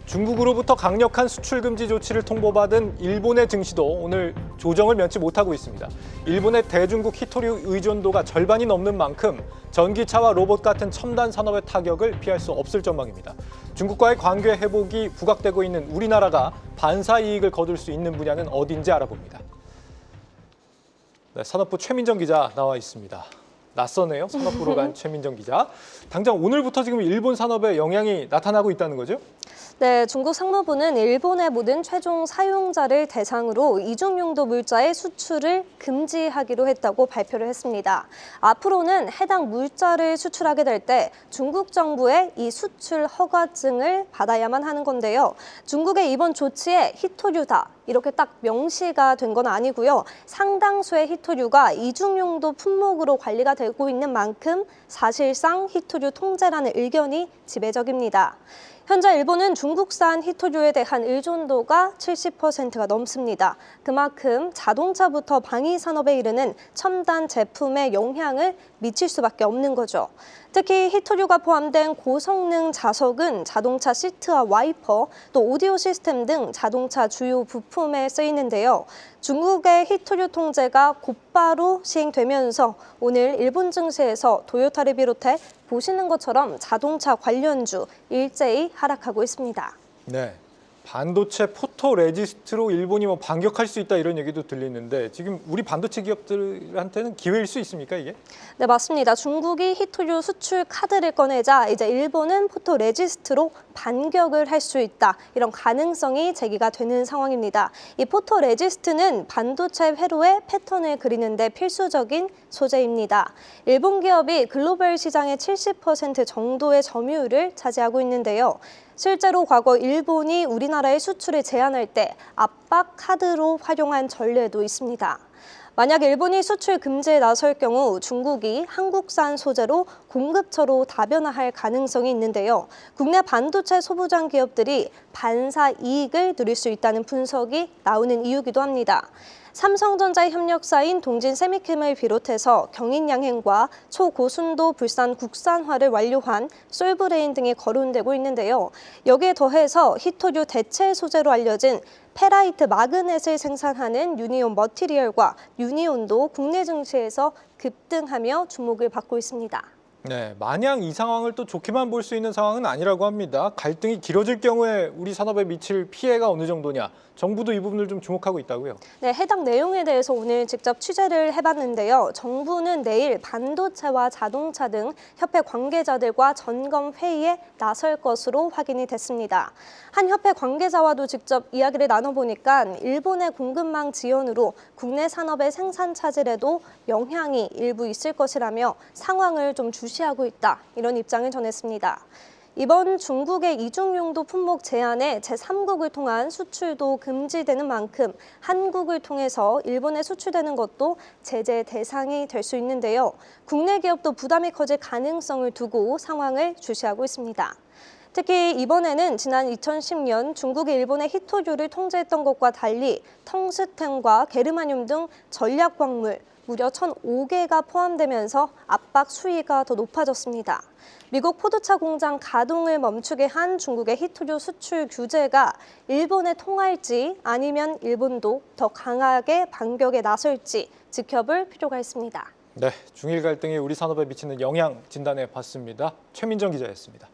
중국으로부터 강력한 수출 금지 조치를 통보받은 일본의 증시도 오늘 조정을 면치 못하고 있습니다. 일본의 대중국 히토류 의존도가 절반이 넘는 만큼 전기차와 로봇 같은 첨단 산업의 타격을 피할 수 없을 전망입니다. 중국과의 관계 회복이 부각되고 있는 우리나라가 반사 이익을 거둘 수 있는 분야는 어딘지 알아봅니다. 네, 산업부 최민정 기자 나와 있습니다. 낯서네요. 산업부로 간 최민정 기자. 당장 오늘부터 지금 일본 산업에 영향이 나타나고 있다는 거죠? 네, 중국 상무부는 일본의 모든 최종 사용자를 대상으로 이중용도 물자의 수출을 금지하기로 했다고 발표를 했습니다. 앞으로는 해당 물자를 수출하게 될 때 중국 정부의 이 수출 허가증을 받아야만 하는 건데요. 중국의 이번 조치에 히토류다, 이렇게 딱 명시가 된 건 아니고요. 상당수의 히토류가 이중용도 품목으로 관리가 되고 있는 만큼 사실상 히토류 통제라는 의견이 지배적입니다. 현재 일본은 중국산 히토류에 대한 의존도가 70%가 넘습니다. 그만큼 자동차부터 방위 산업에 이르는 첨단 제품에 영향을 미칠 수밖에 없는 거죠. 특히 히토류가 포함된 고성능 자석은 자동차 시트와 와이퍼, 또 오디오 시스템 등 자동차 주요 부품에 쓰이는데요. 중국의 히토류 통제가 곧바로 시행되면서 오늘 일본 증시에서 도요타를 비롯해 보시는 것처럼 자동차 관련주 일제히 하락하고 있습니다. 네. 반도체 포토 레지스트로 일본이 반격할 수 있다 이런 얘기도 들리는데 지금 우리 반도체 기업들한테는 기회일 수 있습니까, 이게? 네, 맞습니다. 중국이 히토류 수출 카드를 꺼내자 이제 일본은 포토 레지스트로 반격을 할 수 있다. 이런 가능성이 제기가 되는 상황입니다. 이 포토 레지스트는 반도체 회로의 패턴을 그리는 데 필수적인 소재입니다. 일본 기업이 글로벌 시장의 70% 정도의 점유율을 차지하고 있는데요. 실제로 과거 일본이 우리나라의 수출을 제한할 때 압박 카드로 활용한 전례도 있습니다. 만약 일본이 수출 금지에 나설 경우 중국이 한국산 소재로 공급처로 다변화할 가능성이 있는데요. 국내 반도체 소부장 기업들이 반사 이익을 누릴 수 있다는 분석이 나오는 이유기도 합니다. 삼성전자 협력사인 동진세미캠을 비롯해서 경인양행과 초고순도 불산 국산화를 완료한 솔브레인 등이 거론되고 있는데요. 여기에 더해서 히토류 대체 소재로 알려진 페라이트 마그넷을 생산하는 유니온 머티리얼과 유니온도 국내 증시에서 급등하며 주목을 받고 있습니다. 네, 마냥 이 상황을 또 좋게만 볼 수 있는 상황은 아니라고 합니다. 갈등이 길어질 경우에 우리 산업에 미칠 피해가 어느 정도냐, 정부도 이 부분을 좀 주목하고 있다고요. 네, 해당 내용에 대해서 오늘 직접 취재를 해봤는데요. 정부는 내일 반도체와 자동차 등 협회 관계자들과 점검 회의에 나설 것으로 확인이 됐습니다. 한 협회 관계자와도 직접 이야기를 나눠보니까 일본의 공급망 지연으로 국내 산업의 생산 차질에도 영향이 일부 있을 것이라며 상황을 좀 주시하고 있다, 이런 입장을 전했습니다. 이번 중국의 이중용도 품목 제한에 제3국을 통한 수출도 금지되는 만큼 한국을 통해서 일본에 수출되는 것도 제재 대상이 될 수 있는데요. 국내 기업도 부담이 커질 가능성을 두고 상황을 주시하고 있습니다. 특히 이번에는 지난 2010년 중국이 일본의 히토류를 통제했던 것과 달리 텅스텐과 게르마늄 등 전략 광물 무려 1,005개가 포함되면서 압박 수위가 더 높아졌습니다. 미국 포도차 공장 가동을 멈추게 한 중국의 히토류 수출 규제가 일본에 통할지 아니면 일본도 더 강하게 반격에 나설지 지켜볼 필요가 있습니다. 네, 중일 갈등이 우리 산업에 미치는 영향 진단해 봤습니다. 최민정 기자였습니다.